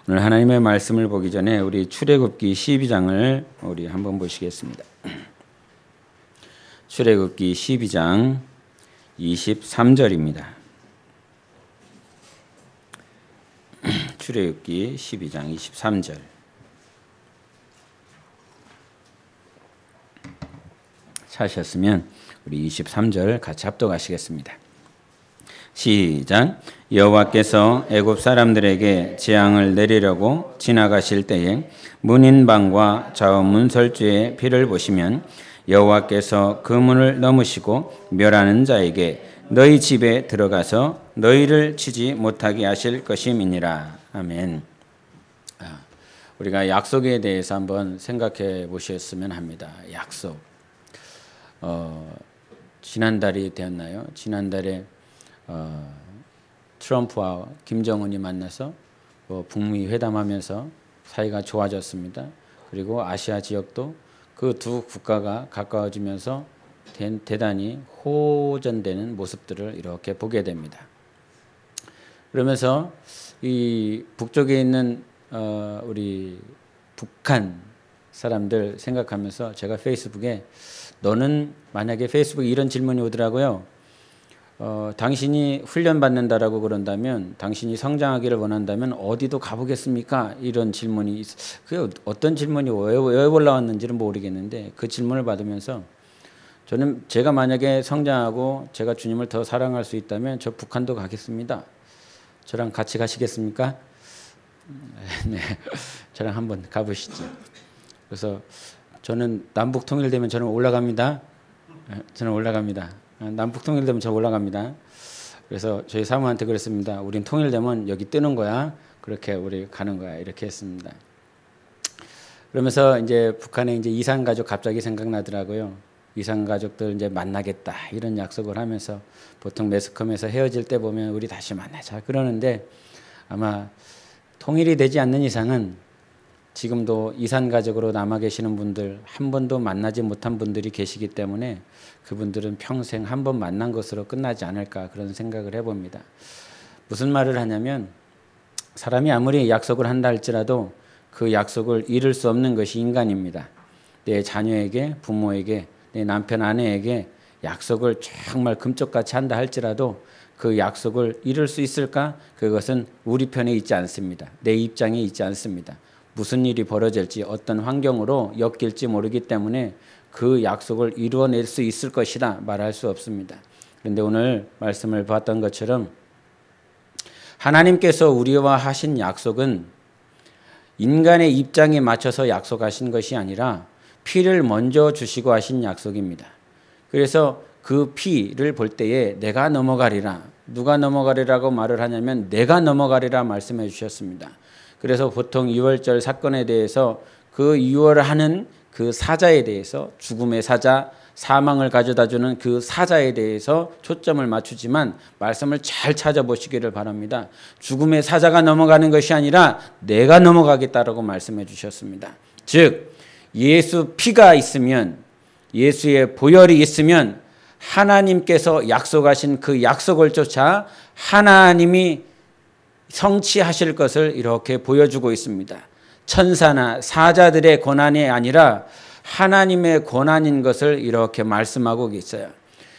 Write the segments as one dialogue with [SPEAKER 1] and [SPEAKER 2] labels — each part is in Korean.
[SPEAKER 1] 오늘 하나님의 말씀을 보기 전에 우리 출애굽기 12장을 우리 한번 보시겠습니다. 출애굽기 12장 23절입니다. 출애굽기 12장 23절. 찾으셨으면 우리 23절 같이 합독하시겠습니다. 시작. 여호와께서 애굽 사람들에게 재앙을 내리려고 지나가실 때에 문인방과 좌우문설주의 피를 보시면 여호와께서 그 문을 넘으시고 멸하는 자에게 너희 집에 들어가서 너희를 치지 못하게 하실 것임이니라. 아멘. 우리가 약속에 대해서 한번 생각해 보셨으면 합니다. 약속. 지난달이 되었나요? 지난달에 트럼프와 김정은이 만나서 북미 회담하면서 사이가 좋아졌습니다. 그리고 아시아 지역도 그 두 국가가 가까워지면서 대단히 호전되는 모습들을 이렇게 보게 됩니다. 그러면서 이 북쪽에 있는 우리 북한 사람들 생각하면서 제가 페이스북에 너는 만약에 페이스북에 이런 질문이 오더라고요. 당신이 훈련 받는다라고 그런다면 당신이 성장하기를 원한다면 어디도 가보겠습니까? 이런 질문이 그게 어떤 질문이 왜 올라왔는지는 모르겠는데 그 질문을 받으면서 저는 제가 만약에 성장하고 제가 주님을 더 사랑할 수 있다면 저 북한도 가겠습니다. 저랑 같이 가시겠습니까? 네, 저랑 한번 가보시죠. 그래서 저는 남북 통일되면 저는 올라갑니다. 저는 올라갑니다. 남북 통일되면 저 올라갑니다. 그래서 저희 사모한테 그랬습니다. 우린 통일되면 여기 뜨는 거야. 그렇게 우리 가는 거야. 이렇게 했습니다. 그러면서 이제 북한에 이제 이산 가족 갑자기 생각나더라고요. 이산 가족들 이제 만나겠다 이런 약속을 하면서 보통 매스컴에서 헤어질 때 보면 우리 다시 만나자 그러는데 아마 통일이 되지 않는 이상은 지금도 이산 가족으로 남아 계시는 분들 한 번도 만나지 못한 분들이 계시기 때문에 그분들은 평생 한 번 만난 것으로 끝나지 않을까 그런 생각을 해봅니다. 무슨 말을 하냐면 사람이 아무리 약속을 한다 할지라도 그 약속을 이룰 수 없는 것이 인간입니다. 내 자녀에게 부모에게 내 남편 아내에게 약속을 정말 금쪽같이 한다 할지라도 그 약속을 이룰 수 있을까? 그것은 우리 편에 있지 않습니다. 내 입장에 있지 않습니다. 무슨 일이 벌어질지 어떤 환경으로 엮일지 모르기 때문에 그 약속을 이루어낼 수 있을 것이다 말할 수 없습니다. 그런데 오늘 말씀을 봤던 것처럼 하나님께서 우리와 하신 약속은 인간의 입장에 맞춰서 약속하신 것이 아니라 피를 먼저 주시고 하신 약속입니다. 그래서 그 피를 볼 때에 내가 넘어가리라. 누가 넘어가리라고 말을 하냐면 내가 넘어가리라 말씀해 주셨습니다. 그래서 보통 유월절 사건에 대해서 그 유월하는 그 사자에 대해서 죽음의 사자, 사망을 가져다주는 그 사자에 대해서 초점을 맞추지만 말씀을 잘 찾아보시기를 바랍니다. 죽음의 사자가 넘어가는 것이 아니라 내가 넘어가겠다라고 말씀해 주셨습니다. 즉 예수 피가 있으면 예수의 보혈이 있으면 하나님께서 약속하신 그 약속을 쫓아 하나님이 성취하실 것을 이렇게 보여주고 있습니다. 천사나 사자들의 권한이 아니라 하나님의 권한인 것을 이렇게 말씀하고 있어요.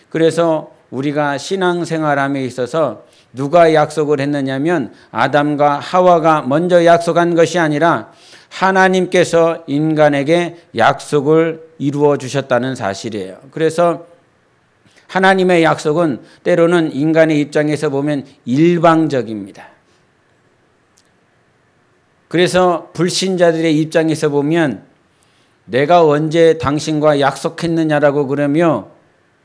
[SPEAKER 1] 그래서 우리가 신앙생활함에 있어서 누가 약속을 했느냐면 아담과 하와가 먼저 약속한 것이 아니라 하나님께서 인간에게 약속을 이루어 주셨다는 사실이에요. 그래서 하나님의 약속은 때로는 인간의 입장에서 보면 일방적입니다. 그래서 불신자들의 입장에서 보면 내가 언제 당신과 약속했느냐라고 그러며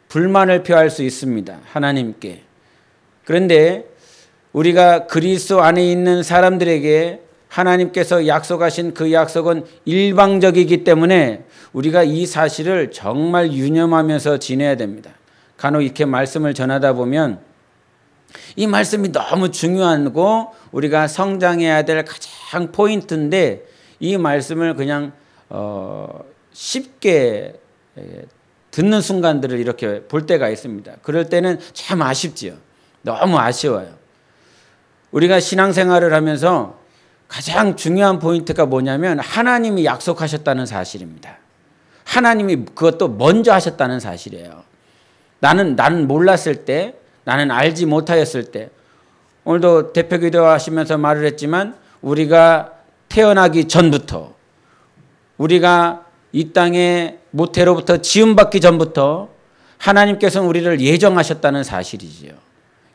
[SPEAKER 1] 불만을 표할 수 있습니다. 하나님께. 그런데 우리가 그리스도 안에 있는 사람들에게 하나님께서 약속하신 그 약속은 일방적이기 때문에 우리가 이 사실을 정말 유념하면서 지내야 됩니다. 간혹 이렇게 말씀을 전하다 보면 이 말씀이 너무 중요하고 우리가 성장해야 될 가장 포인트인데 이 말씀을 그냥 쉽게 듣는 순간들을 이렇게 볼 때가 있습니다. 그럴 때는 참 아쉽지요. 너무 아쉬워요. 우리가 신앙생활을 하면서 가장 중요한 포인트가 뭐냐면 하나님이 약속하셨다는 사실입니다. 하나님이 그것도 먼저 하셨다는 사실이에요. 나는 몰랐을 때, 나는 알지 못하였을 때, 오늘도 대표 기도하시면서 말을 했지만 우리가 태어나기 전부터, 우리가 이 땅에 모태로부터 지음받기 전부터 하나님께서는 우리를 예정하셨다는 사실이지요.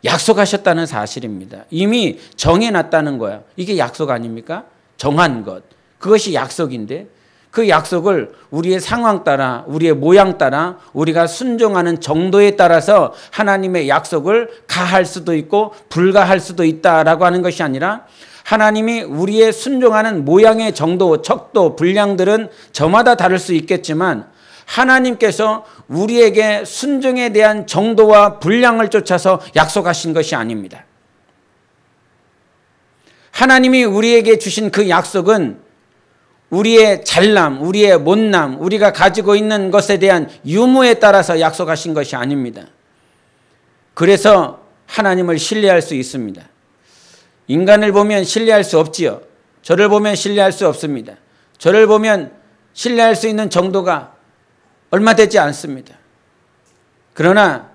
[SPEAKER 1] 약속하셨다는 사실입니다. 이미 정해놨다는 거야. 이게 약속 아닙니까? 정한 것. 그것이 약속인데 그 약속을 우리의 상황 따라, 우리의 모양 따라, 우리가 순종하는 정도에 따라서 하나님의 약속을 가할 수도 있고 불가할 수도 있다라고 하는 것이 아니라 하나님이 우리의 순종하는 모양의 정도, 척도, 분량들은 저마다 다를 수 있겠지만 하나님께서 우리에게 순종에 대한 정도와 분량을 쫓아서 약속하신 것이 아닙니다. 하나님이 우리에게 주신 그 약속은 우리의 잘남, 우리의 못남, 우리가 가지고 있는 것에 대한 유무에 따라서 약속하신 것이 아닙니다. 그래서 하나님을 신뢰할 수 있습니다. 인간을 보면 신뢰할 수 없지요. 저를 보면 신뢰할 수 없습니다. 저를 보면 신뢰할 수 있는 정도가 얼마 되지 않습니다. 그러나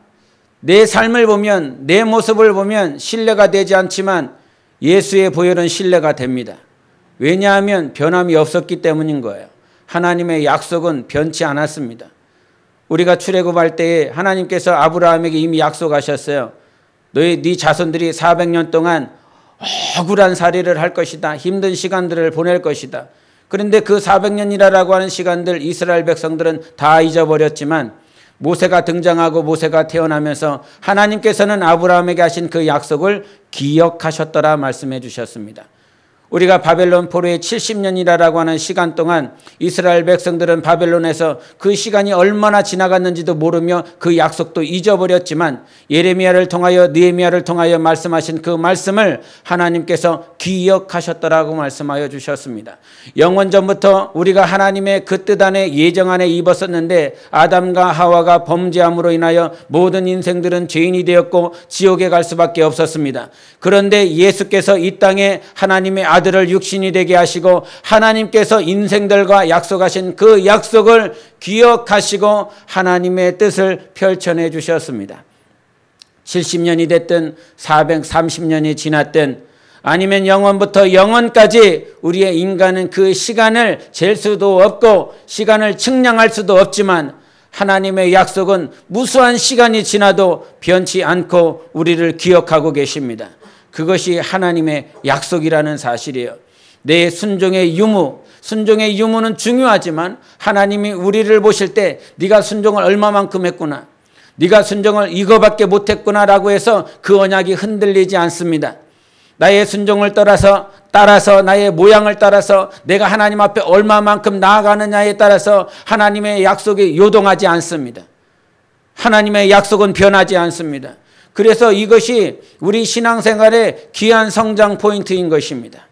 [SPEAKER 1] 내 삶을 보면, 내 모습을 보면 신뢰가 되지 않지만 예수의 보혈은 신뢰가 됩니다. 왜냐하면 변함이 없었기 때문인 거예요. 하나님의 약속은 변치 않았습니다. 우리가 출애굽할 때에 하나님께서 아브라함에게 이미 약속하셨어요. 네 자손들이 400년 동안 억울한 살이를 할 것이다. 힘든 시간들을 보낼 것이다. 그런데 그 400년이라고 하는 시간들 이스라엘 백성들은 다 잊어버렸지만 모세가 등장하고 모세가 태어나면서 하나님께서는 아브라함에게 하신 그 약속을 기억하셨더라 말씀해 주셨습니다. 우리가 바벨론 포로의 70년이라고 하는 시간 동안 이스라엘 백성들은 바벨론에서 그 시간이 얼마나 지나갔는지도 모르며 그 약속도 잊어버렸지만 예레미야를 통하여 느헤미야를 통하여 말씀하신 그 말씀을 하나님께서 기억하셨더라고 말씀하여 주셨습니다. 영원전부터 우리가 하나님의 그 뜻 안에 예정 안에 입었었는데 아담과 하와가 범죄함으로 인하여 모든 인생들은 죄인이 되었고 지옥에 갈 수밖에 없었습니다. 그런데 예수께서 이 땅에 하나님의 아들을 육신이 되게 하시고 하나님께서 인생들과 약속하신 그 약속을 기억하시고 하나님의 뜻을 펼쳐내 주셨습니다. 70년이 됐든 430년이 지났든 아니면 영원부터 영원까지 우리의 인간은 그 시간을 잴 수도 없고 시간을 측량할 수도 없지만 하나님의 약속은 무수한 시간이 지나도 변치 않고 우리를 기억하고 계십니다. 그것이 하나님의 약속이라는 사실이에요. 내 순종의 유무, 순종의 유무는 중요하지만 하나님이 우리를 보실 때 네가 순종을 얼마만큼 했구나, 네가 순종을 이거밖에 못했구나라고 해서 그 언약이 흔들리지 않습니다. 나의 순종을 따라서 나의 모양을 따라서 내가 하나님 앞에 얼마만큼 나아가느냐에 따라서 하나님의 약속이 요동하지 않습니다. 하나님의 약속은 변하지 않습니다. 그래서 이것이 우리 신앙생활의 귀한 성장 포인트인 것입니다.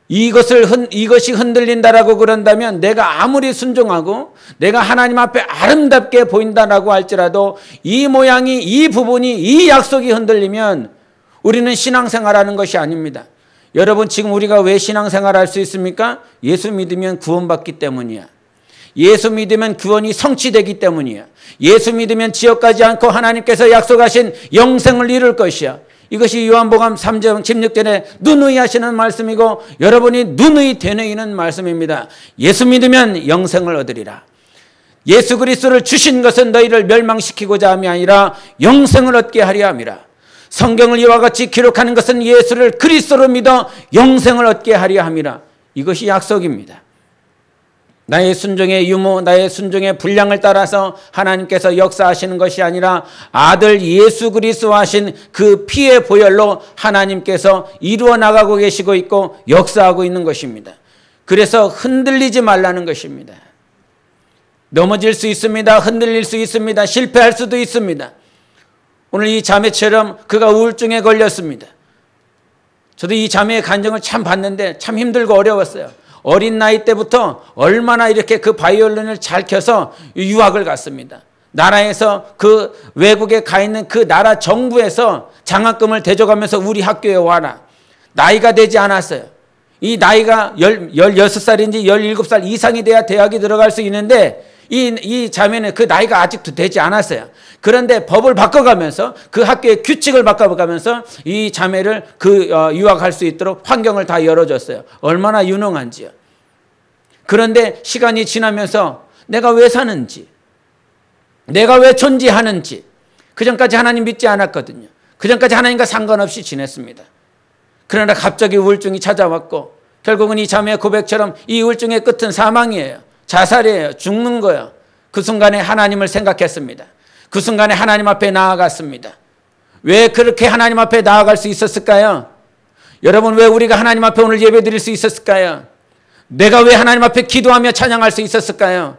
[SPEAKER 1] 이것이 흔들린다라고 그런다면 내가 아무리 순종하고 내가 하나님 앞에 아름답게 보인다라고 할지라도 이 모양이, 이 부분이, 이 약속이 흔들리면 우리는 신앙생활하는 것이 아닙니다. 여러분, 지금 우리가 왜 신앙생활할 수 있습니까? 예수 믿으면 구원받기 때문이야. 예수 믿으면 구원이 성취되기 때문이야. 예수 믿으면 지옥 가지 않고 하나님께서 약속하신 영생을 이룰 것이야. 이것이 요한복음 3장 16절에 누누이 하시는 말씀이고 여러분이 누누이 되뇌이는 말씀입니다. 예수 믿으면 영생을 얻으리라. 예수 그리스도를 주신 것은 너희를 멸망시키고자 함이 아니라 영생을 얻게 하려 함이라. 성경을 이와 같이 기록하는 것은 예수를 그리스도로 믿어 영생을 얻게 하려 함이라. 이것이 약속입니다. 나의 순종의 유무, 나의 순종의 분량을 따라서 하나님께서 역사하시는 것이 아니라 아들 예수 그리스도 하신 그 피의 보혈로 하나님께서 이루어 나가고 계시고 있고 역사하고 있는 것입니다. 그래서 흔들리지 말라는 것입니다. 넘어질 수 있습니다. 흔들릴 수 있습니다. 실패할 수도 있습니다. 오늘 이 자매처럼 그가 우울증에 걸렸습니다. 저도 이 자매의 간증을 참 봤는데 참 힘들고 어려웠어요. 어린 나이 때부터 얼마나 이렇게 그 바이올린을 잘 켜서 유학을 갔습니다. 나라에서 그 외국에 가 있는 그 나라 정부에서 장학금을 대줘가면서 우리 학교에 와라. 나이가 되지 않았어요. 이 나이가 16살인지 17살 이상이 돼야 대학에 들어갈 수 있는데 이 자매는 그 나이가 아직도 되지 않았어요. 그런데 법을 바꿔가면서 그 학교의 규칙을 바꿔가면서 이 자매를 유학할 수 있도록 환경을 다 열어줬어요. 얼마나 유능한지요. 그런데 시간이 지나면서 내가 왜 사는지, 내가 왜 존재하는지, 그전까지 하나님 믿지 않았거든요. 그전까지 하나님과 상관없이 지냈습니다. 그러나 갑자기 우울증이 찾아왔고 결국은 이 자매의 고백처럼 이 우울증의 끝은 사망이에요. 자살이에요. 죽는 거예요. 그 순간에 하나님을 생각했습니다. 그 순간에 하나님 앞에 나아갔습니다. 왜 그렇게 하나님 앞에 나아갈 수 있었을까요? 여러분, 왜 우리가 하나님 앞에 오늘 예배 드릴 수 있었을까요? 내가 왜 하나님 앞에 기도하며 찬양할 수 있었을까요?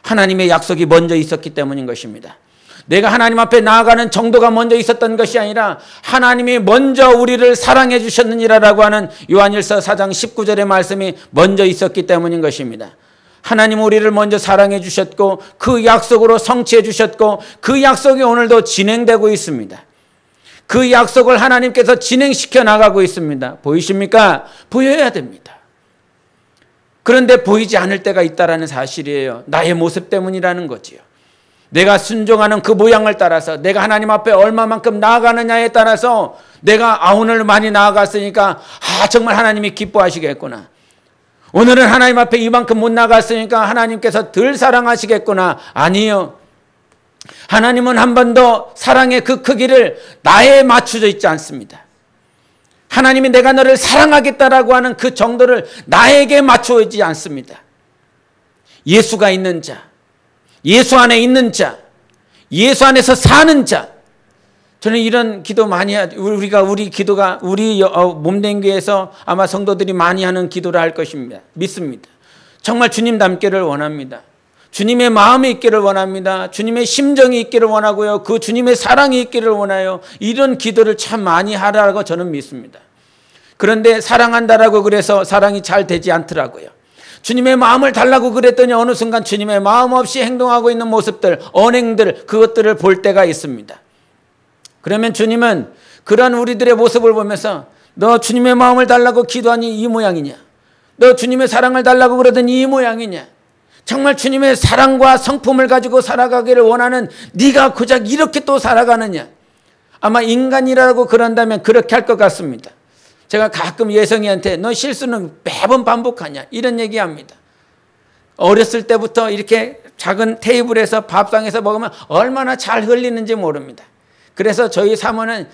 [SPEAKER 1] 하나님의 약속이 먼저 있었기 때문인 것입니다. 내가 하나님 앞에 나아가는 정도가 먼저 있었던 것이 아니라 하나님이 먼저 우리를 사랑해 주셨느니라라고 하는 요한일서 4장 19절의 말씀이 먼저 있었기 때문인 것입니다. 하나님 우리를 먼저 사랑해 주셨고 그 약속으로 성취해 주셨고 그 약속이 오늘도 진행되고 있습니다. 그 약속을 하나님께서 진행시켜 나가고 있습니다. 보이십니까? 보여야 됩니다. 그런데 보이지 않을 때가 있다는 사실이에요. 나의 모습 때문이라는 거지요. 내가 순종하는 그 모양을 따라서 내가 하나님 앞에 얼마만큼 나아가느냐에 따라서 내가 오늘 많이 나아갔으니까 정말 하나님이 기뻐하시겠구나. 오늘은 하나님 앞에 이만큼 못 나갔으니까 하나님께서 덜 사랑하시겠구나. 아니요. 하나님은 한 번도 사랑의 그 크기를 나에 맞춰져 있지 않습니다. 하나님이 내가 너를 사랑하겠다라고 하는 그 정도를 나에게 맞춰지지 않습니다. 예수가 있는 자, 예수 안에 있는 자, 예수 안에서 사는 자. 저는 이런 기도 많이 우리 기도가 우리 몸된 교회에서 아마 성도들이 많이 하는 기도를 할 것입니다. 믿습니다. 정말 주님 닮기를 원합니다. 주님의 마음이 있기를 원합니다. 주님의 심정이 있기를 원하고요. 그 주님의 사랑이 있기를 원해요. 이런 기도를 참 많이 하라고 저는 믿습니다. 그런데 사랑한다라고 그래서 사랑이 잘 되지 않더라고요. 주님의 마음을 달라고 그랬더니 어느 순간 주님의 마음 없이 행동하고 있는 모습들, 언행들, 그것들을 볼 때가 있습니다. 그러면 주님은 그런 우리들의 모습을 보면서 너 주님의 마음을 달라고 기도하니 이 모양이냐? 너 주님의 사랑을 달라고 그러더니 이 모양이냐? 정말 주님의 사랑과 성품을 가지고 살아가기를 원하는 네가 고작 이렇게 또 살아가느냐? 아마 인간이라고 그런다면 그렇게 할 것 같습니다. 제가 가끔 예성이한테 너 실수는 매번 반복하냐 이런 얘기합니다. 어렸을 때부터 이렇게 작은 테이블에서 밥상에서 먹으면 얼마나 잘 흘리는지 모릅니다. 그래서 저희 사모는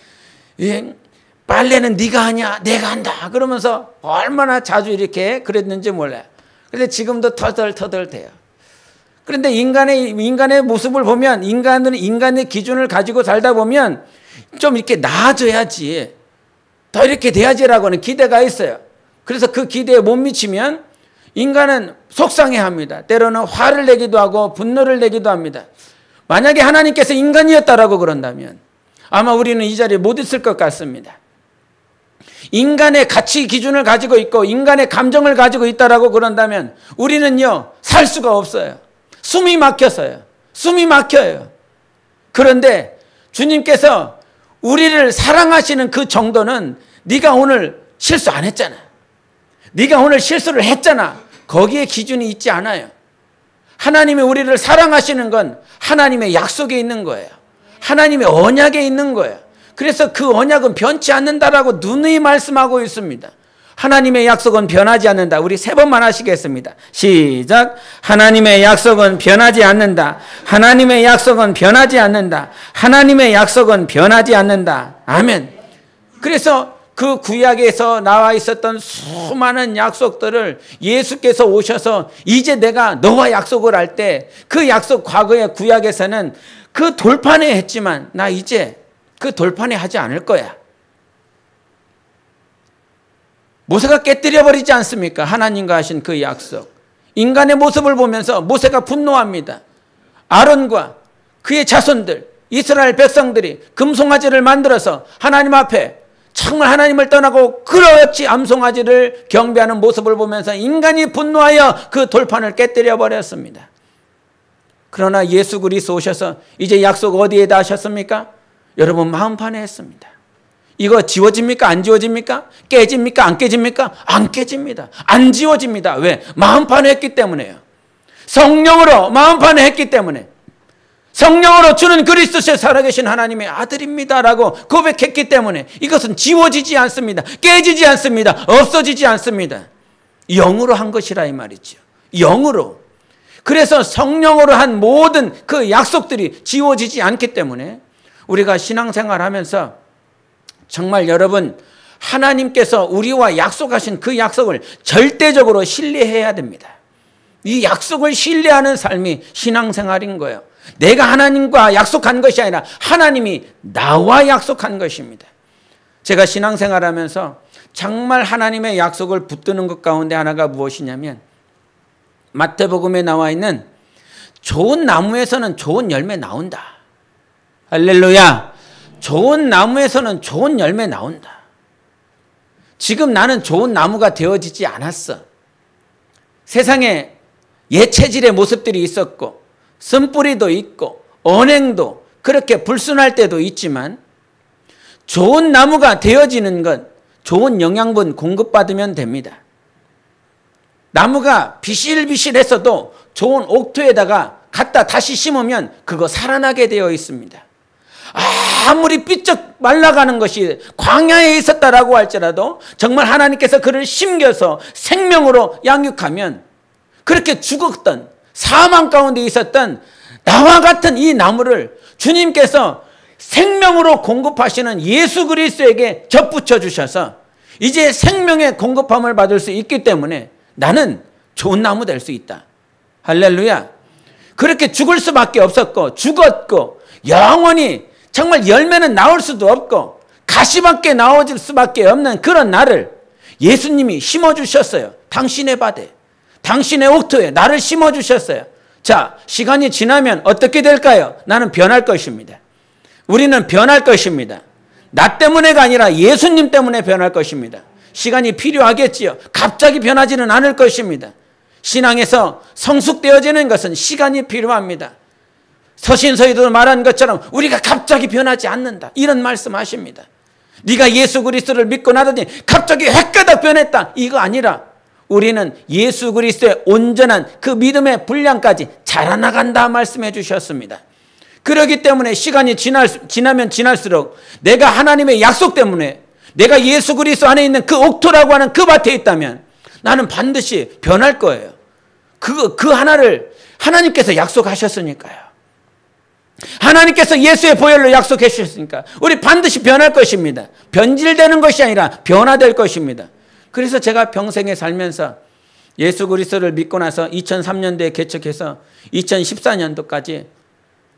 [SPEAKER 1] 빨래는 네가 하냐 내가 한다 그러면서 얼마나 자주 이렇게 그랬는지 몰라요. 그런데 지금도 터덜터덜 돼요. 그런데 인간의 모습을 보면 인간은 인간의 기준을 가지고 살다 보면 좀 이렇게 나아져야지 더 이렇게 돼야지라고 하는 기대가 있어요. 그래서 그 기대에 못 미치면 인간은 속상해합니다. 때로는 화를 내기도 하고 분노를 내기도 합니다. 만약에 하나님께서 인간이었다라고 그런다면 아마 우리는 이 자리에 못 있을 것 같습니다. 인간의 가치 기준을 가지고 있고 인간의 감정을 가지고 있다라고 그런다면 우리는요 살 수가 없어요. 숨이 막혀서요. 숨이 막혀요. 그런데 주님께서 우리를 사랑하시는 그 정도는 네가 오늘 실수 안 했잖아. 네가 오늘 실수를 했잖아. 거기에 기준이 있지 않아요. 하나님이 우리를 사랑하시는 건 하나님의 약속에 있는 거예요. 하나님의 언약에 있는 거예요. 그래서 그 언약은 변치 않는다라고 누누이 말씀하고 있습니다. 하나님의 약속은 변하지 않는다. 우리 3번만 하시겠습니다. 시작. 하나님의 약속은 변하지 않는다. 하나님의 약속은 변하지 않는다. 하나님의 약속은 변하지 않는다. 아멘. 그래서 그 구약에서 나와 있었던 수많은 약속들을 예수께서 오셔서 이제 내가 너와 약속을 할 때 그 약속 과거의 구약에서는 그 돌판에 했지만 나 이제 그 돌판에 하지 않을 거야. 모세가 깨뜨려 버리지 않습니까? 하나님과 하신 그 약속. 인간의 모습을 보면서 모세가 분노합니다. 아론과 그의 자손들, 이스라엘 백성들이 금송아지를 만들어서 하나님 앞에 정말 하나님을 떠나고 그렇지 암송아지를 경배하는 모습을 보면서 인간이 분노하여 그 돌판을 깨뜨려 버렸습니다. 그러나 예수 그리스도 오셔서 이제 약속 어디에다 하셨습니까? 여러분 마음판에 했습니다. 이거 지워집니까? 안 지워집니까? 깨집니까? 안 깨집니까? 안 깨집니다. 안 지워집니다. 왜? 마음판을 했기 때문에요. 성령으로 마음판을 했기 때문에. 성령으로 주는 그리스도의 살아계신 하나님의 아들입니다라고 고백했기 때문에 이것은 지워지지 않습니다. 깨지지 않습니다. 없어지지 않습니다. 영으로 한 것이라 이 말이죠. 영으로. 그래서 성령으로 한 모든 그 약속들이 지워지지 않기 때문에 우리가 신앙생활하면서 정말 여러분 하나님께서 우리와 약속하신 그 약속을 절대적으로 신뢰해야 됩니다. 이 약속을 신뢰하는 삶이 신앙생활인 거예요. 내가 하나님과 약속한 것이 아니라 하나님이 나와 약속한 것입니다. 제가 신앙생활하면서 정말 하나님의 약속을 붙드는 것 가운데 하나가 무엇이냐면 마태복음에 나와 있는 좋은 나무에서는 좋은 열매 나온다. 할렐루야. 좋은 나무에서는 좋은 열매 나온다. 지금 나는 좋은 나무가 되어지지 않았어. 세상에 예체질의 모습들이 있었고 쓴뿌리도 있고 언행도 그렇게 불순할 때도 있지만 좋은 나무가 되어지는 것, 좋은 영양분 공급받으면 됩니다. 나무가 비실비실했어도 좋은 옥토에다가 갖다 다시 심으면 그거 살아나게 되어 있습니다. 아무리 삐쩍 말라가는 것이 광야에 있었다라고 할지라도 정말 하나님께서 그를 심겨서 생명으로 양육하면 그렇게 죽었던 사망 가운데 있었던 나와 같은 이 나무를 주님께서 생명으로 공급하시는 예수 그리스도에게 접붙여 주셔서 이제 생명의 공급함을 받을 수 있기 때문에 나는 좋은 나무 될 수 있다. 할렐루야. 그렇게 죽을 수밖에 없었고 죽었고 영원히 정말 열매는 나올 수도 없고 가시밖에 나올 수밖에 없는 그런 나를 예수님이 심어주셨어요. 당신의 밭에, 당신의 옥토에 나를 심어주셨어요. 자, 시간이 지나면 어떻게 될까요? 나는 변할 것입니다. 우리는 변할 것입니다. 나 때문에가 아니라 예수님 때문에 변할 것입니다. 시간이 필요하겠지요. 갑자기 변하지는 않을 것입니다. 신앙에서 성숙되어지는 것은 시간이 필요합니다. 서신서에도 말한 것처럼 우리가 갑자기 변하지 않는다. 이런 말씀하십니다. 네가 예수 그리스도를 믿고 나더니 갑자기 획가닥 변했다. 이거 아니라 우리는 예수 그리스도의 온전한 그 믿음의 분량까지 자라나간다 말씀해 주셨습니다. 그렇기 때문에 시간이 지나면 지날수록 내가 하나님의 약속 때문에 내가 예수 그리스도 안에 있는 그 옥토라고 하는 그 밭에 있다면 나는 반드시 변할 거예요. 그 하나를 하나님께서 약속하셨으니까요. 하나님께서 예수의 보혈로 약속해 주셨으니까 우리 반드시 변할 것입니다. 변질되는 것이 아니라 변화될 것입니다. 그래서 제가 평생에 살면서 예수 그리스도를 믿고 나서 2003년도에 개척해서 2014년도까지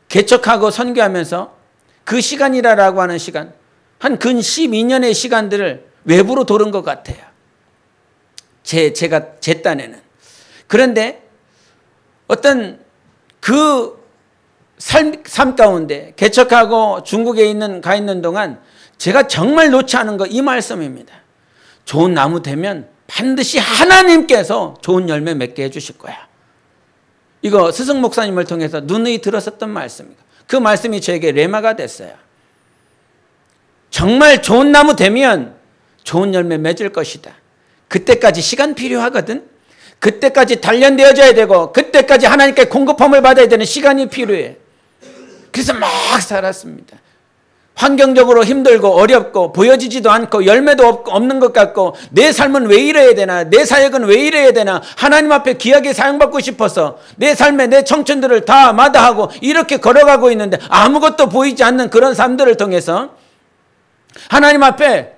[SPEAKER 1] 개척하고 선교하면서 그 시간이라고 하는 시간, 한 근 12년의 시간들을 외부로 돌은 것 같아요. 제 딴에는. 그런데 어떤 그 삶 가운데 개척하고 중국에 가 있는 동안 제가 정말 놓지 않은 거 이 말씀입니다. 좋은 나무 되면 반드시 하나님께서 좋은 열매 맺게 해주실 거야. 이거 스승 목사님을 통해서 누누이 들었었던 말씀입니다. 그 말씀이 저에게 레마가 됐어요. 정말 좋은 나무 되면 좋은 열매 맺을 것이다. 그때까지 시간 필요하거든. 그때까지 단련되어져야 되고 그때까지 하나님께 공급함을 받아야 되는 시간이 필요해. 그래서 막 살았습니다. 환경적으로 힘들고 어렵고 보여지지도 않고 열매도 없는 것 같고 내 삶은 왜 이래야 되나, 내 사역은 왜 이래야 되나, 하나님 앞에 귀하게 사용받고 싶어서 내 삶에 내 청춘들을 다 마다하고 이렇게 걸어가고 있는데 아무것도 보이지 않는 그런 삶들을 통해서 하나님 앞에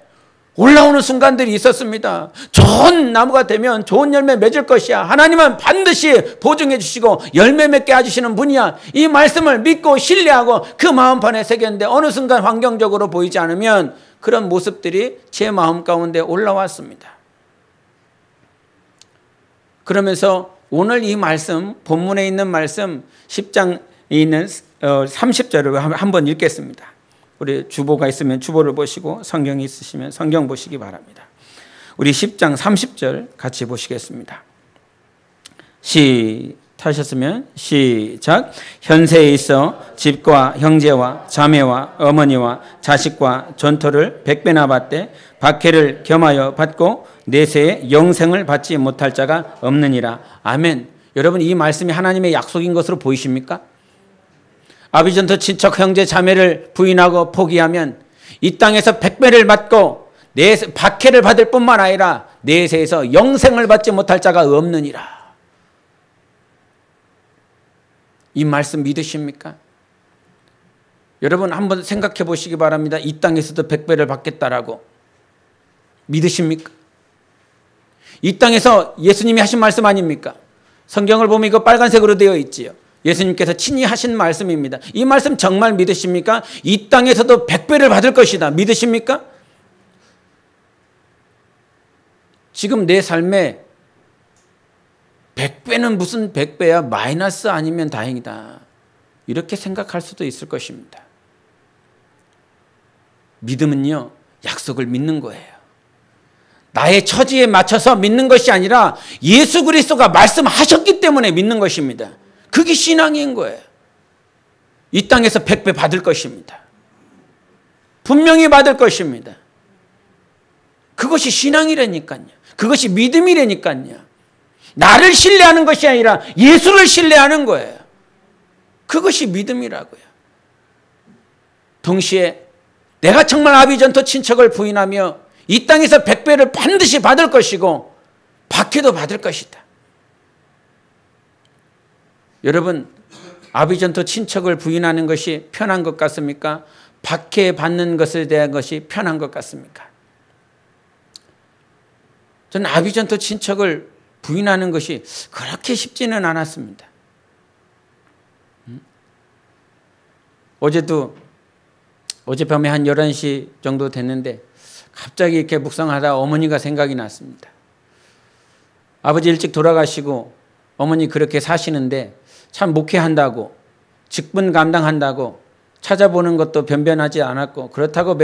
[SPEAKER 1] 올라오는 순간들이 있었습니다. 좋은 나무가 되면 좋은 열매 맺을 것이야. 하나님은 반드시 보증해 주시고 열매 맺게 해주시는 분이야. 이 말씀을 믿고 신뢰하고 그 마음판에 새겼는데 어느 순간 환경적으로 보이지 않으면 그런 모습들이 제 마음 가운데 올라왔습니다. 그러면서 오늘 이 말씀, 본문에 있는 말씀 10장에 있는 30절을 한번 읽겠습니다. 우리 주보가 있으면 주보를 보시고 성경이 있으시면 성경 보시기 바랍니다. 우리 10장 30절 같이 보시겠습니다. 시작. 하셨으면 시작. 현세에 있어 집과 형제와 자매와 어머니와 자식과 전토를 100배나 받되 박해를 겸하여 받고 내세에 영생을 받지 못할 자가 없느니라. 아멘. 여러분, 이 말씀이 하나님의 약속인 것으로 보이십니까? 아비 전토 친척 형제 자매를 부인하고 포기하면 이 땅에서 100배를 받고 박해를 받을 뿐만 아니라 내세에서 영생을 받지 못할 자가 없느니라. 이 말씀 믿으십니까? 여러분 한번 생각해 보시기 바랍니다. 이 땅에서도 100배를 받겠다라고 믿으십니까? 이 땅에서 예수님이 하신 말씀 아닙니까? 성경을 보면 이거 빨간색으로 되어 있지요. 예수님께서 친히 하신 말씀입니다. 이 말씀 정말 믿으십니까? 이 땅에서도 100배를 받을 것이다. 믿으십니까? 지금 내 삶에 100배는 무슨 100배야? 마이너스 아니면 다행이다. 이렇게 생각할 수도 있을 것입니다. 믿음은요, 약속을 믿는 거예요. 나의 처지에 맞춰서 믿는 것이 아니라 예수 그리스도가 말씀하셨기 때문에 믿는 것입니다. 그게 신앙인 거예요. 이 땅에서 100배 받을 것입니다. 분명히 받을 것입니다. 그것이 신앙이라니까요. 그것이 믿음이라니까요. 나를 신뢰하는 것이 아니라 예수를 신뢰하는 거예요. 그것이 믿음이라고요. 동시에 내가 정말 아비 전토 친척을 부인하며 이 땅에서 100배를 반드시 받을 것이고 박해도 받을 것이다. 여러분, 아비 전토 친척을 부인하는 것이 편한 것 같습니까? 박해 받는 것에 대한 것이 편한 것 같습니까? 저는 아비 전토 친척을 부인하는 것이 그렇게 쉽지는 않았습니다. 어젯밤에 한 11시 정도 됐는데 갑자기 이렇게 묵상하다 어머니가 생각이 났습니다. 아버지 일찍 돌아가시고 어머니 그렇게 사시는데 참 목회한다고 직분 감당한다고 찾아보는 것도 변변하지 않았고 그렇다고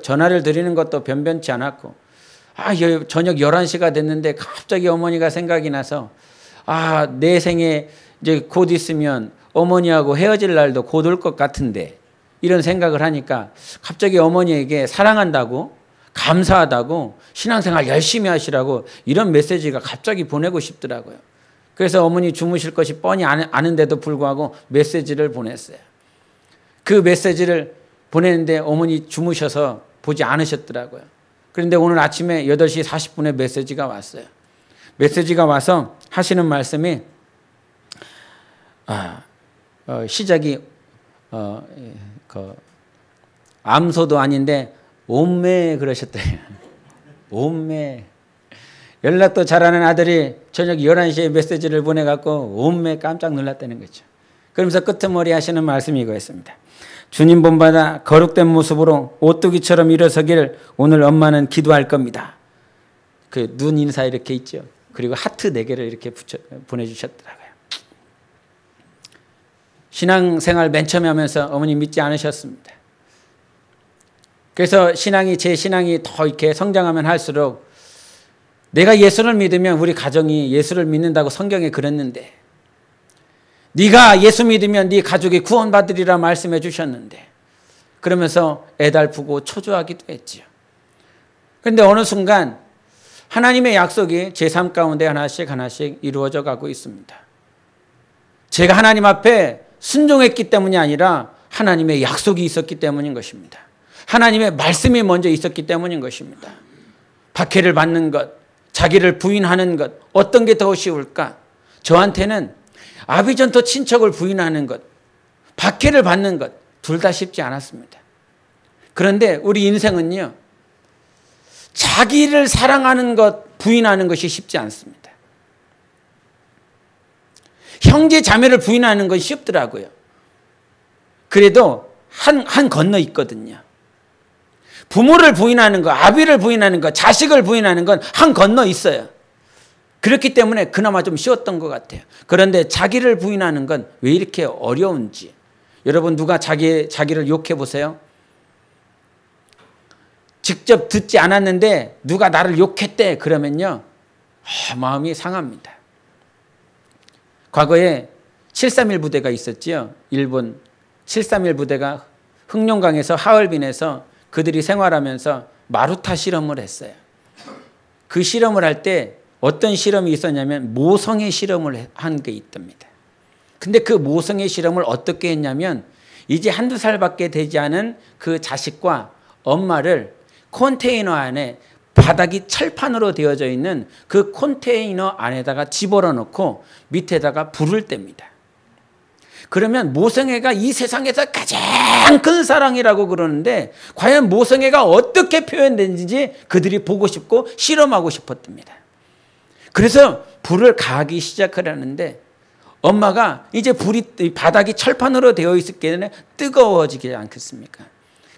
[SPEAKER 1] 전화를 드리는 것도 변변치 않았고 저녁 11시가 됐는데 갑자기 어머니가 생각이 나서 내 생에 이제 곧 있으면 어머니하고 헤어질 날도 곧 올 것 같은데 이런 생각을 하니까 갑자기 어머니에게 사랑한다고 감사하다고 신앙생활 열심히 하시라고 이런 메시지가 갑자기 보내고 싶더라고요. 그래서 어머니 주무실 것이 뻔히 아는데도 불구하고 메시지를 보냈어요. 그 메시지를 보냈는데 어머니 주무셔서 보지 않으셨더라고요. 그런데 오늘 아침에 8시 40분에 메시지가 왔어요. 메시지가 와서 하시는 말씀이 시작이 암소도 아닌데 옴매 그러셨대요. 옴매. 연락도 잘하는 아들이 저녁 11시에 메시지를 보내갖고 옴매 깜짝 놀랐다는 거죠. 그러면서 끄트머리 하시는 말씀이 이거였습니다. 주님 본받아 거룩된 모습으로 오뚜기처럼 일어서기를 오늘 엄마는 기도할 겁니다. 그 눈 인사 이렇게 있죠. 그리고 하트 4개를 이렇게 보내주셨더라고요. 신앙생활 맨 처음에 하면서 어머니 믿지 않으셨습니다. 그래서 제 신앙이 더 이렇게 성장하면 할수록 내가 예수를 믿으면 우리 가정이 예수를 믿는다고 성경에 그랬는데 네가 예수 믿으면 네 가족이 구원받으리라 말씀해 주셨는데 그러면서 애달프고 초조하기도 했지요. 그런데 어느 순간 하나님의 약속이 제 삶 가운데 하나씩 이루어져 가고 있습니다. 제가 하나님 앞에 순종했기 때문이 아니라 하나님의 약속이 있었기 때문인 것입니다. 하나님의 말씀이 먼저 있었기 때문인 것입니다. 박해를 받는 것, 자기를 부인하는 것, 어떤 게 더 쉬울까? 저한테는 아비 전토 친척을 부인하는 것, 박해를 받는 것, 둘 다 쉽지 않았습니다. 그런데 우리 인생은요, 자기를 사랑하는 것, 부인하는 것이 쉽지 않습니다. 형제 자매를 부인하는 건 쉽더라고요. 그래도 한 건너 있거든요. 부모를 부인하는 거, 아비를 부인하는 거, 자식을 부인하는 건 한 건너 있어요. 그렇기 때문에 그나마 좀 쉬웠던 것 같아요. 그런데 자기를 부인하는 건 왜 이렇게 어려운지. 여러분 누가 자기를 욕해 보세요. 직접 듣지 않았는데 누가 나를 욕했대 그러면요. 마음이 상합니다. 과거에 731 부대가 있었지요. 일본 731 부대가 흑룡강에서 하얼빈에서 그들이 생활하면서 마루타 실험을 했어요. 그 실험을 할 때 어떤 실험이 있었냐면 모성애 실험을 한 게 있답니다. 근데 그 모성애 실험을 어떻게 했냐면 이제 한두 살밖에 되지 않은 그 자식과 엄마를 컨테이너 안에 바닥이 철판으로 되어져 있는 그 컨테이너 안에다가 집어넣어 놓고 밑에다가 불을 뗍니다. 그러면 모성애가 이 세상에서 가장 큰 사랑이라고 그러는데 과연 모성애가 어떻게 표현되는지 그들이 보고 싶고 실험하고 싶었답니다. 그래서 불을 가하기 시작하려는데 엄마가 이제 불이 바닥이 철판으로 되어 있기 때문에 뜨거워지지 않겠습니까?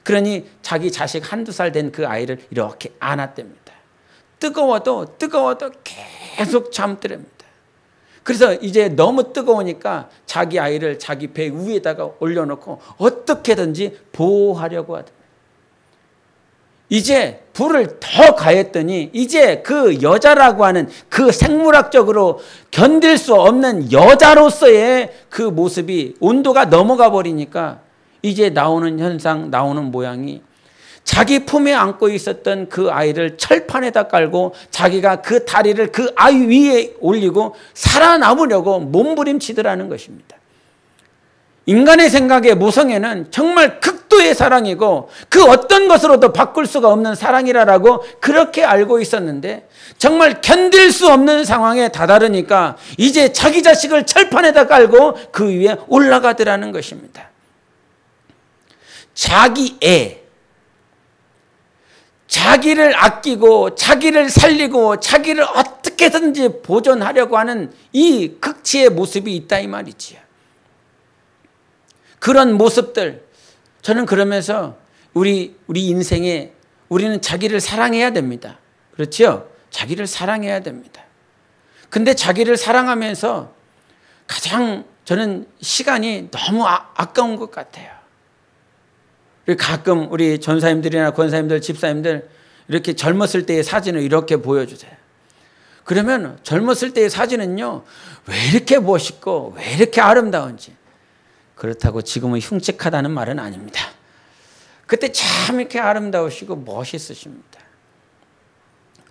[SPEAKER 1] 그러니 자기 자식 한두 살 된 그 아이를 이렇게 안았답니다. 뜨거워도 계속 참더랍니다. 그래서 이제 너무 뜨거우니까 자기 아이를 자기 배 위에다가 올려놓고 어떻게든지 보호하려고 하더랍니다. 이제 불을 더 가했더니 이제 그 여자라고 하는 그 생물학적으로 견딜 수 없는 여자로서의 그 모습이 온도가 넘어가 버리니까 이제 나오는 현상, 나오는 모양이 자기 품에 안고 있었던 그 아이를 철판에다 깔고 자기가 그 다리를 그 아이 위에 올리고 살아남으려고 몸부림치더라는 것입니다. 인간의 생각에 모성애는 정말 극도의 사랑이고 그 어떤 것으로도 바꿀 수가 없는 사랑이라고 그렇게 알고 있었는데 정말 견딜 수 없는 상황에 다다르니까 이제 자기 자식을 철판에다 깔고 그 위에 올라가더라는 것입니다. 자기 애, 자기를 아끼고 자기를 살리고 자기를 어떻게든지 보존하려고 하는 이 극치의 모습이 있다 이 말이지요. 그런 모습들, 저는 그러면서 우리 인생에 우리는 자기를 사랑해야 됩니다. 그렇죠? 자기를 사랑해야 됩니다. 근데 자기를 사랑하면서 가장 저는 시간이 너무 아까운 것 같아요. 가끔 우리 전사님들이나 권사님들, 집사님들 이렇게 젊었을 때의 사진을 이렇게 보여주세요. 그러면 젊었을 때의 사진은요, 왜 이렇게 멋있고 왜 이렇게 아름다운지. 그렇다고 지금은 흉측하다는 말은 아닙니다. 그때 참 이렇게 아름다우시고 멋있으십니다.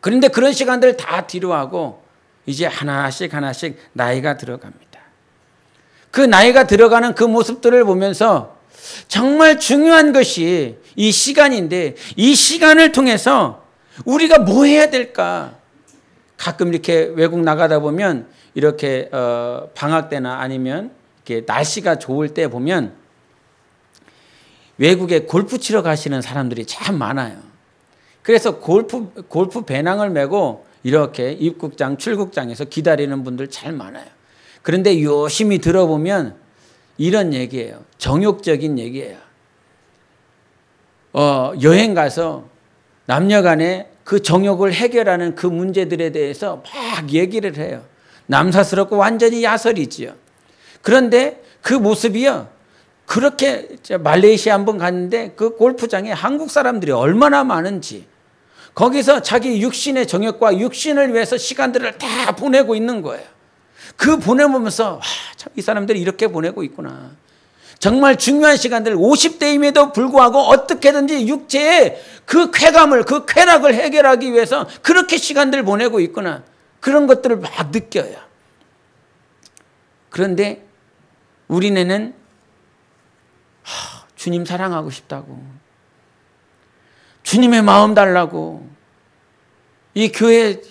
[SPEAKER 1] 그런데 그런 시간들 다 뒤로하고 이제 하나씩 나이가 들어갑니다. 그 나이가 들어가는 그 모습들을 보면서 정말 중요한 것이 이 시간인데 이 시간을 통해서 우리가 뭐 해야 될까? 가끔 이렇게 외국 나가다 보면 이렇게 방학 때나 아니면 이렇게 날씨가 좋을 때 보면 외국에 골프 치러 가시는 사람들이 참 많아요. 그래서 골프 배낭을 메고 이렇게 입국장, 출국장에서 기다리는 분들 잘 많아요. 그런데 유심히 들어보면 이런 얘기예요. 정욕적인 얘기예요. 여행 가서 남녀 간에 그 정욕을 해결하는 그 문제들에 대해서 막 얘기를 해요. 남사스럽고 완전히 야설이지요. 그런데 그 모습이요. 그렇게 말레이시아 한번 갔는데 그 골프장에 한국 사람들이 얼마나 많은지 거기서 자기 육신의 정욕과 육신을 위해서 시간들을 다 보내고 있는 거예요. 그 보내보면서 참 이 사람들이 이렇게 보내고 있구나. 정말 중요한 시간들 50대임에도 불구하고 어떻게든지 육체의 그 쾌감을 그 쾌락을 해결하기 위해서 그렇게 시간들 보내고 있구나. 그런 것들을 막 느껴요. 그런데 우리네는 주님 사랑하고 싶다고, 주님의 마음 달라고, 이 교회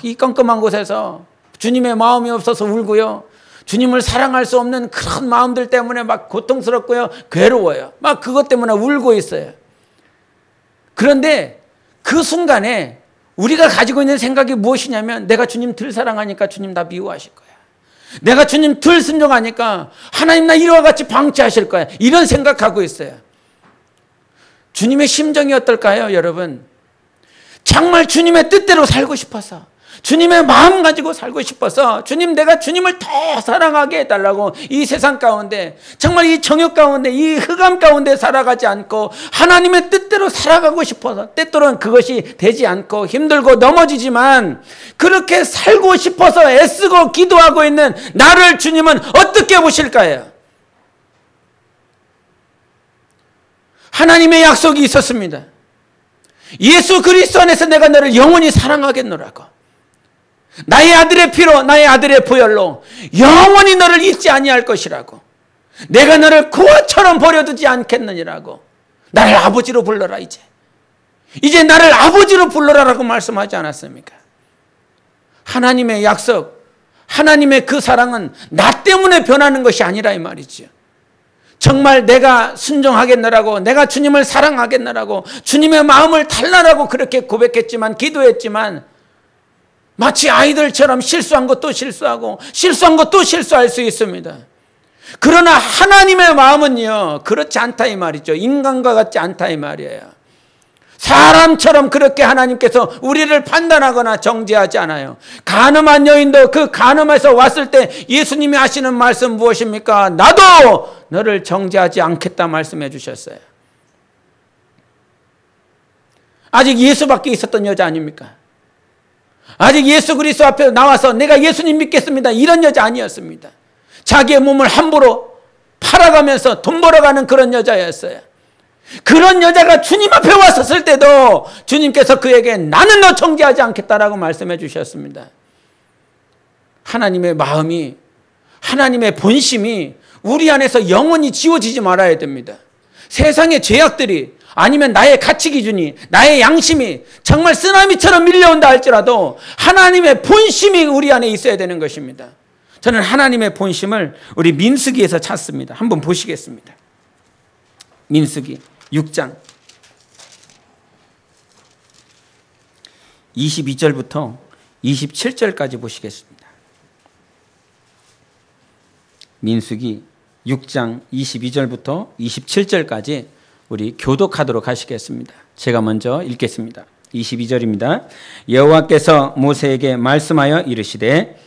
[SPEAKER 1] 이 깜깜한 곳에서 주님의 마음이 없어서 울고요, 주님을 사랑할 수 없는 그런 마음들 때문에 막 고통스럽고요, 괴로워요. 막 그것 때문에 울고 있어요. 그런데 그 순간에 우리가 가지고 있는 생각이 무엇이냐면 내가 주님 덜 사랑하니까 주님 다 미워하실 거야. 내가 주님 덜 순종하니까 하나님 나 이와 같이 방치하실 거야. 이런 생각하고 있어요. 주님의 심정이 어떨까요, 여러분? 정말 주님의 뜻대로 살고 싶어서, 주님의 마음 가지고 살고 싶어서 주님, 내가 주님을 더 사랑하게 해달라고 이 세상 가운데, 정말 이 정욕 가운데, 이 흑암 가운데 살아가지 않고 하나님의 뜻대로 살아가고 싶어서, 때때로는 그것이 되지 않고 힘들고 넘어지지만 그렇게 살고 싶어서 애쓰고 기도하고 있는 나를 주님은 어떻게 보실까요? 하나님의 약속이 있었습니다. 예수 그리스도 안에서 내가 너를 영원히 사랑하겠노라고. 나의 아들의 피로, 나의 아들의 보혈로 영원히 너를 잊지 아니할 것이라고. 내가 너를 그와처럼 버려두지 않겠느니라고. 나를 아버지로 불러라. 이제 나를 아버지로 불러라라고 말씀하지 않았습니까? 하나님의 약속, 하나님의 그 사랑은 나 때문에 변하는 것이 아니라 이 말이지요. 정말 내가 순종하겠노라고, 내가 주님을 사랑하겠노라고, 주님의 마음을 달라라고 그렇게 고백했지만, 기도했지만, 마치 아이들처럼 실수한 것도 실수하고 실수한 것도 실수할 수 있습니다. 그러나 하나님의 마음은요, 그렇지 않다 이 말이죠. 인간과 같지 않다 이 말이에요. 사람처럼 그렇게 하나님께서 우리를 판단하거나 정죄하지 않아요. 가늠한 여인도 그 가늠에서 왔을 때 예수님이 하시는 말씀 무엇입니까? 나도 너를 정죄하지 않겠다 말씀해 주셨어요. 아직 예수밖에 있었던 여자 아닙니까? 아직 예수 그리스도 앞에 나와서 내가 예수님 믿겠습니다, 이런 여자 아니었습니다. 자기의 몸을 함부로 팔아가면서 돈 벌어가는 그런 여자였어요. 그런 여자가 주님 앞에 왔었을 때도 주님께서 그에게 나는 너 정죄하지 않겠다라고 말씀해 주셨습니다. 하나님의 마음이, 하나님의 본심이 우리 안에서 영원히 지워지지 말아야 됩니다. 세상의 죄악들이, 아니면 나의 가치 기준이, 나의 양심이 정말 쓰나미처럼 밀려온다 할지라도 하나님의 본심이 우리 안에 있어야 되는 것입니다. 저는 하나님의 본심을 우리 민수기에서 찾습니다. 한번 보시겠습니다. 민수기 6장 22절부터 27절까지 보시겠습니다. 민수기 6장 22절부터 27절까지 우리 교독하도록 하시겠습니다. 제가 먼저 읽겠습니다. 22절입니다. 여호와께서 모세에게 말씀하여 이르시되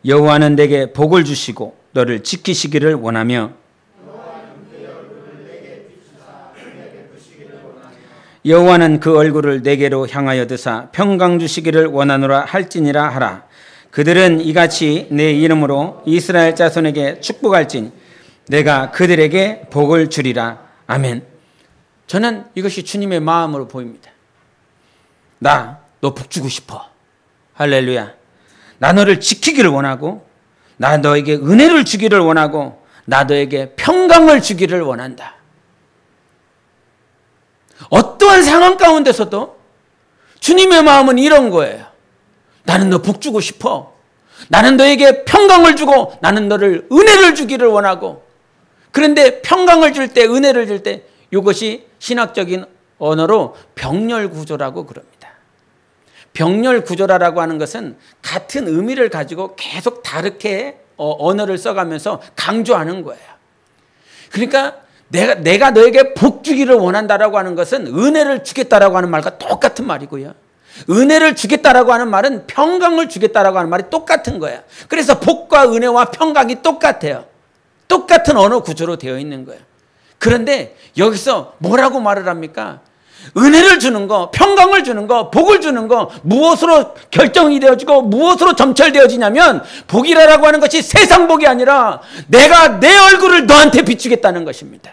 [SPEAKER 1] 여호와는 내게 복을 주시고 너를 지키시기를 원하며 여호와는 그 얼굴을 내게로 향하여 드사 평강 주시기를 원하노라 할지니라 하라. 그들은 이같이 내 이름으로 이스라엘 자손에게 축복할지니 내가 그들에게 복을 주리라. 아멘. 저는 이것이 주님의 마음으로 보입니다. 나 너 복 주고 싶어. 할렐루야. 나 너를 지키기를 원하고, 나 너에게 은혜를 주기를 원하고, 나 너에게 평강을 주기를 원한다. 어떠한 상황 가운데서도 주님의 마음은 이런 거예요. 나는 너 복 주고 싶어. 나는 너에게 평강을 주고 나는 너를 은혜를 주기를 원하고. 그런데 평강을 줄 때, 은혜를 줄 때 이것이 신학적인 언어로 병렬구조라고 그럽니다. 병렬구조라고 하는 것은 같은 의미를 가지고 계속 다르게 언어를 써가면서 강조하는 거예요. 그러니까 내가 너에게 복 주기를 원한다라고 하는 것은 은혜를 주겠다라고 하는 말과 똑같은 말이고요. 은혜를 주겠다라고 하는 말은 평강을 주겠다라고 하는 말이 똑같은 거예요. 그래서 복과 은혜와 평강이 똑같아요. 똑같은 언어 구조로 되어 있는 거예요. 그런데 여기서 뭐라고 말을 합니까? 은혜를 주는 거, 평강을 주는 거, 복을 주는 거 무엇으로 결정이 되어지고 무엇으로 점철되어지냐면 복이라고 하는 것이 세상 복이 아니라 내가 내 얼굴을 너한테 비추겠다는 것입니다.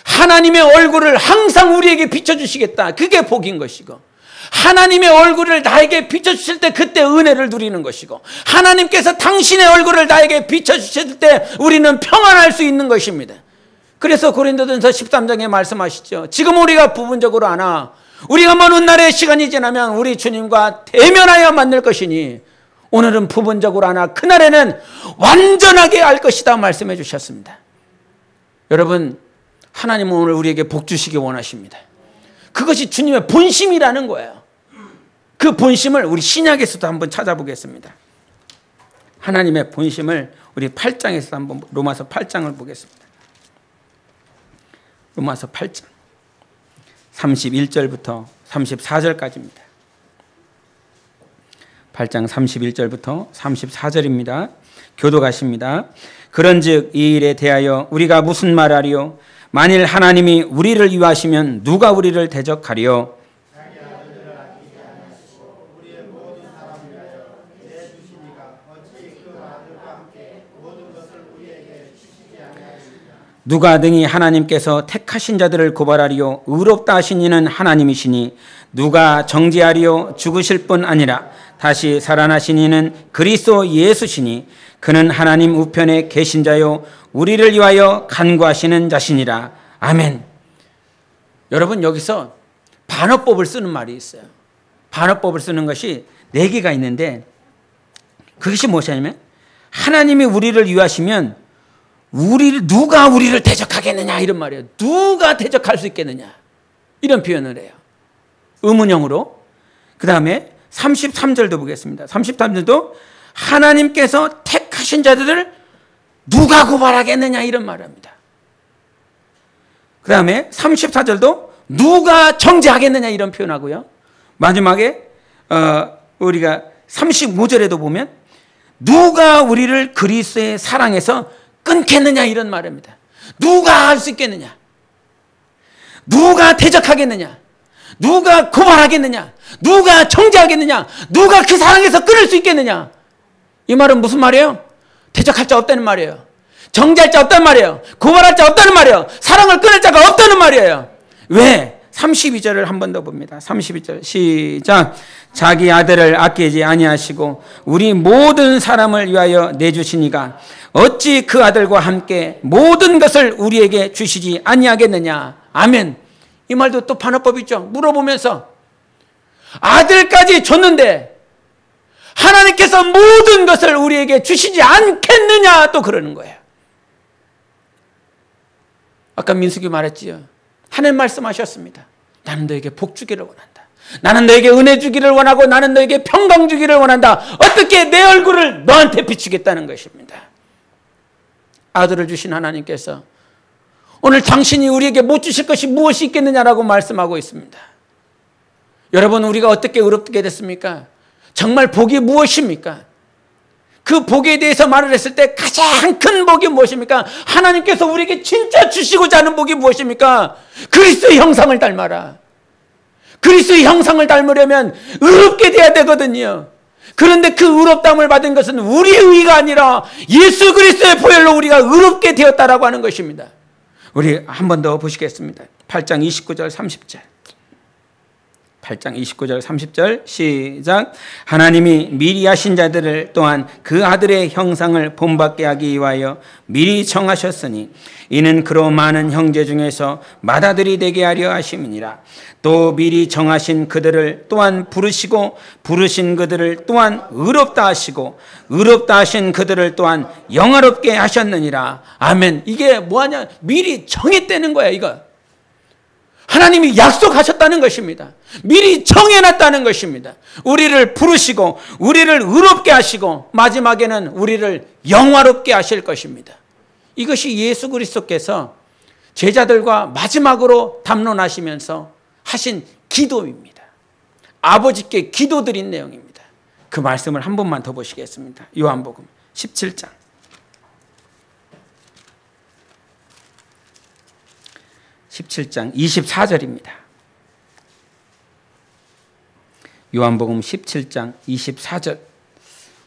[SPEAKER 1] 하나님의 얼굴을 항상 우리에게 비춰주시겠다. 그게 복인 것이고, 하나님의 얼굴을 나에게 비춰주실 때 그때 은혜를 누리는 것이고, 하나님께서 당신의 얼굴을 나에게 비춰주실 때 우리는 평안할 수 있는 것입니다. 그래서 고린도전서 13장에 말씀하시죠. 지금 우리가 부분적으로 아나 우리가 먼 훗날의 시간이 지나면 우리 주님과 대면하여 만날 것이니 오늘은 부분적으로 아나 그날에는 완전하게 알 것이다 말씀해 주셨습니다. 여러분, 하나님은 오늘 우리에게 복 주시기 원하십니다. 그것이 주님의 본심이라는 거예요. 그 본심을 우리 신약에서도 한번 찾아보겠습니다. 하나님의 본심을 우리 8장에서 한번, 로마서 8장을 보겠습니다. 로마서 8장 31절부터 34절까지입니다. 8장 31절부터 34절입니다. 교독하십니다. 그런즉 이 일에 대하여 우리가 무슨 말하리요? 만일 하나님이 우리를 위하시면 누가 우리를 대적하리요? 누가 등이 하나님께서 택하신 자들을 고발하리요? 의롭다 하신 이는 하나님이시니 누가 정죄하리요? 죽으실 뿐 아니라 다시 살아나신 이는 그리스도 예수시니 그는 하나님 우편에 계신 자요 우리를 위하여 간구하시는 자시니라. 아멘. 여러분, 여기서 반어법을 쓰는 말이 있어요. 반어법을 쓰는 것이 4개가 있는데 그것이 무엇이냐면 하나님이 우리를 위하시면 누가 우리를 대적하겠느냐 이런 말이에요. 누가 대적할 수 있겠느냐 이런 표현을 해요. 의문형으로. 그 다음에 33절도 보겠습니다. 33절도 하나님께서 택하신 자들을 누가 고발하겠느냐 이런 말을 합니다. 그 다음에 34절도 누가 정죄하겠느냐 이런 표현하고요. 마지막에 우리가 35절에도 보면 누가 우리를 그리스도의 사랑에서 끊겠느냐 이런 말입니다. 누가 할 수 있겠느냐? 누가 대적하겠느냐? 누가 고발하겠느냐? 누가 정죄하겠느냐? 누가 그 사랑에서 끊을 수 있겠느냐? 이 말은 무슨 말이에요? 대적할 자 없다는 말이에요. 정죄할 자 없다는 말이에요. 고발할 자 없다는 말이에요. 사랑을 끊을 자가 없다는 말이에요. 왜? 32절을 한 번 더 봅니다. 32절 시작. 자기 아들을 아끼지 아니하시고 우리 모든 사람을 위하여 내주시니가 어찌 그 아들과 함께 모든 것을 우리에게 주시지 아니하겠느냐. 아멘. 이 말도 또 반어법 있죠. 물어보면서 아들까지 줬는데 하나님께서 모든 것을 우리에게 주시지 않겠느냐 또 그러는 거예요. 아까 민숙이 말했지요. 하나님 말씀하셨습니다. 나는 너에게 복 주기를 원한다. 나는 너에게 은혜 주기를 원하고 나는 너에게 평강 주기를 원한다. 어떻게 내 얼굴을 너한테 비추겠다는 것입니다. 아들을 주신 하나님께서 오늘 당신이 우리에게 못 주실 것이 무엇이 있겠느냐라고 말씀하고 있습니다. 여러분, 우리가 어떻게 의롭게 됐습니까? 정말 복이 무엇입니까? 그 복에 대해서 말을 했을 때 가장 큰 복이 무엇입니까? 하나님께서 우리에게 진짜 주시고자 하는 복이 무엇입니까? 그리스도의 형상을 닮아라. 그리스도의 형상을 닮으려면 의롭게 돼야 되거든요. 그런데 그 의롭다함을 받은 것은 우리의 의가 아니라 예수 그리스도의 보혈로 우리가 의롭게 되었다라고 하는 것입니다. 우리 한 번 더 보시겠습니다. 8장 29절 30절 8장 29절 30절 시작. 하나님이 미리 하신 자들을 또한 그 아들의 형상을 본받게 하기 위하여 미리 정하셨으니 이는 그로 많은 형제 중에서 맏아들이 되게 하려 하심이니라. 또 미리 정하신 그들을 또한 부르시고 부르신 그들을 또한 의롭다 하시고 의롭다 하신 그들을 또한 영화롭게 하셨느니라. 아멘. 이게 뭐하냐? 미리 정했다는 거야. 이거 하나님이 약속하셨다는 것입니다. 미리 정해놨다는 것입니다. 우리를 부르시고 우리를 의롭게 하시고 마지막에는 우리를 영화롭게 하실 것입니다. 이것이 예수 그리스도께서 제자들과 마지막으로 담론하시면서 하신 기도입니다. 아버지께 기도드린 내용입니다. 그 말씀을 한 번만 더 보시겠습니다. 요한복음 17장 24절입니다. 요한복음 17장 24절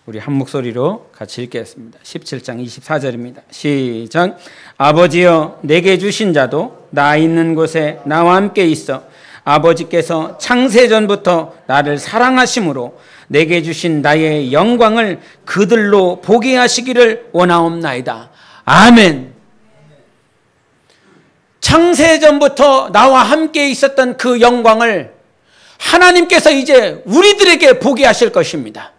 [SPEAKER 1] 우리 한 목소리로 같이 읽겠습니다. 17장 24절입니다. 시작. 아버지여 내게 주신 자도 나 있는 곳에 나와 함께 있어 아버지께서 창세전부터 나를 사랑하심으로 내게 주신 나의 영광을 그들로 보게 하시기를 원하옵나이다. 아멘. 창세전부터 나와 함께 있었던 그 영광을 하나님께서 이제 우리들에게 보게 하실 것입니다.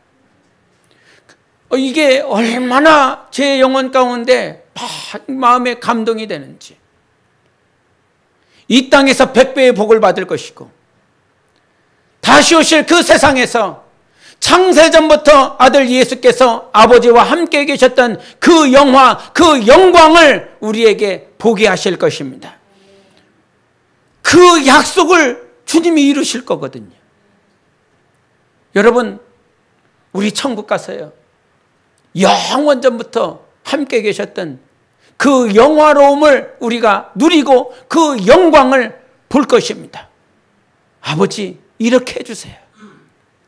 [SPEAKER 1] 이게 얼마나 제 영혼 가운데 마음에 감동이 되는지. 이 땅에서 100배의 복을 받을 것이고 다시 오실 그 세상에서 창세전부터 아들 예수께서 아버지와 함께 계셨던 그 영화, 그 영광을 우리에게 보게 하실 것입니다. 그 약속을 주님이 이루실 거거든요. 여러분, 우리 천국 가서요, 영원전부터 함께 계셨던 그 영화로움을 우리가 누리고 그 영광을 볼 것입니다. 아버지, 이렇게 해주세요.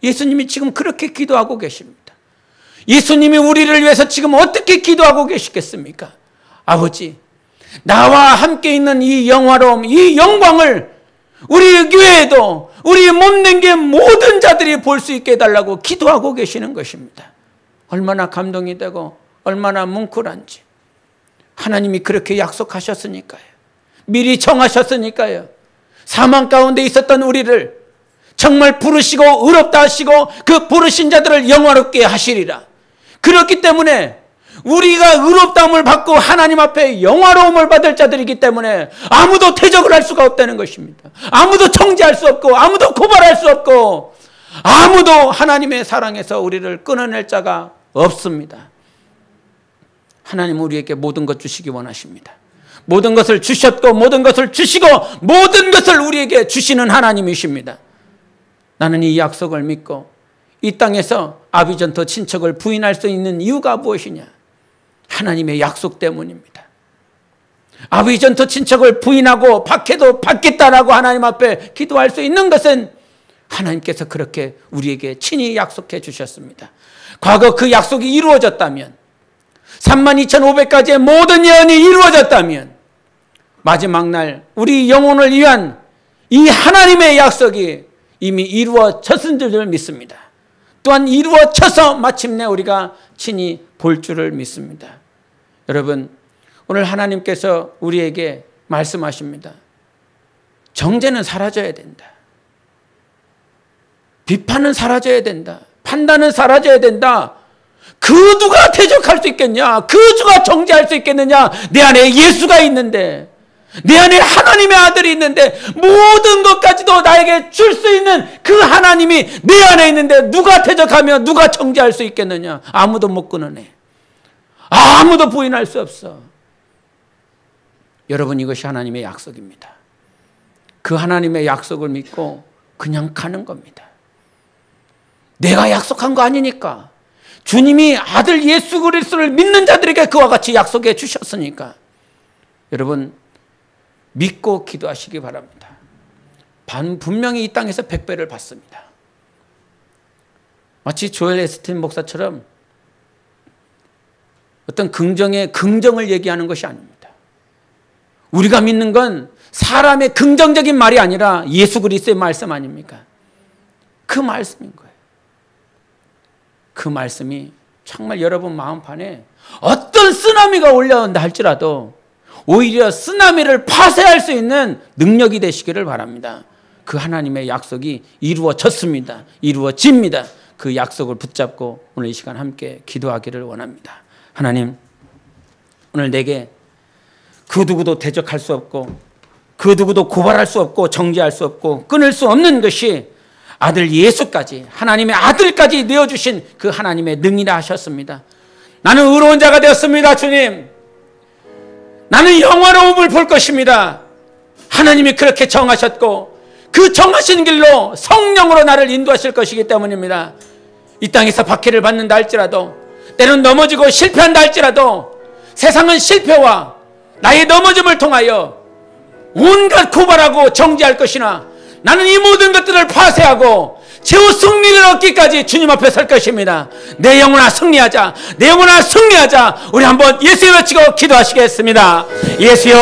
[SPEAKER 1] 예수님이 지금 그렇게 기도하고 계십니다. 예수님이 우리를 위해서 지금 어떻게 기도하고 계시겠습니까? 아버지, 나와 함께 있는 이 영화로움, 이 영광을 우리 교회에도 우리 몸된게 모든 자들이 볼 수 있게 해달라고 기도하고 계시는 것입니다. 얼마나 감동이 되고 얼마나 뭉클한지. 하나님이 그렇게 약속하셨으니까요. 미리 정하셨으니까요. 사망 가운데 있었던 우리를 정말 부르시고 의롭다 하시고 그 부르신 자들을 영화롭게 하시리라. 그렇기 때문에 우리가 의롭다함을 받고 하나님 앞에 영화로움을 받을 자들이기 때문에 아무도 대적을 할 수가 없다는 것입니다. 아무도 정죄할 수 없고 아무도 고발할 수 없고 아무도 하나님의 사랑에서 우리를 끊어낼 자가 없습니다. 하나님은 우리에게 모든 것 주시기 원하십니다. 모든 것을 주셨고 모든 것을 주시고 모든 것을 우리에게 주시는 하나님이십니다. 나는 이 약속을 믿고 이 땅에서 아비전토 친척을 부인할 수 있는 이유가 무엇이냐? 하나님의 약속 때문입니다. 아비전토 친척을 부인하고 박해도 받겠다라고 하나님 앞에 기도할 수 있는 것은 하나님께서 그렇게 우리에게 친히 약속해 주셨습니다. 과거 그 약속이 이루어졌다면, 32,500가지의 모든 예언이 이루어졌다면 마지막 날 우리 영혼을 위한 이 하나님의 약속이 이미 이루어졌은 줄 믿습니다. 또한 이루어져서 마침내 우리가 친히 볼 줄을 믿습니다. 여러분, 오늘 하나님께서 우리에게 말씀하십니다. 정죄는 사라져야 된다. 비판은 사라져야 된다. 판단은 사라져야 된다. 그 누가 대적할 수 있겠냐? 그 누가 정죄할 수 있겠느냐? 내 안에 예수가 있는데, 내 안에 하나님의 아들이 있는데, 모든 것까지도 나에게 줄 수 있는 그 하나님이 내 안에 있는데 누가 대적하며 누가 정죄할 수 있겠느냐? 아무도 못 끊어내. 아무도 부인할 수 없어. 여러분, 이것이 하나님의 약속입니다. 그 하나님의 약속을 믿고 그냥 가는 겁니다. 내가 약속한 거 아니니까. 주님이 아들 예수 그리스도를 믿는 자들에게 그와 같이 약속해 주셨으니까. 여러분, 믿고 기도하시기 바랍니다. 분명히 이 땅에서 100배를 받습니다. 마치 조엘 에스틴 목사처럼 어떤 긍정을 얘기하는 것이 아닙니다. 우리가 믿는 건 사람의 긍정적인 말이 아니라 예수 그리스도의 말씀 아닙니까? 그 말씀인 거예요. 그 말씀이 정말 여러분 마음판에 어떤 쓰나미가 올라온다 할지라도 오히려 쓰나미를 파쇄할 수 있는 능력이 되시기를 바랍니다. 그 하나님의 약속이 이루어졌습니다. 이루어집니다. 그 약속을 붙잡고 오늘 이 시간 함께 기도하기를 원합니다. 하나님, 오늘 내게 그 누구도 대적할 수 없고 그 누구도 고발할 수 없고 정죄할 수 없고 끊을 수 없는 것이 아들 예수까지, 하나님의 아들까지 내어주신 그 하나님의 능이라 하셨습니다. 나는 의로운 자가 되었습니다. 주님, 나는 영화로움을 볼 것입니다. 하나님이 그렇게 정하셨고 그 정하신 길로 성령으로 나를 인도하실 것이기 때문입니다. 이 땅에서 박해를 받는다 할지라도, 때론 넘어지고 실패한다 할지라도, 세상은 실패와 나의 넘어짐을 통하여 온갖 고발하고 정죄할 것이나 나는 이 모든 것들을 파쇄하고 최후 승리를 얻기까지 주님 앞에 설 것입니다. 내 영혼아 승리하자, 내 영혼아 승리하자. 우리 한번 예수여 외치고 기도하시겠습니다. 예수여.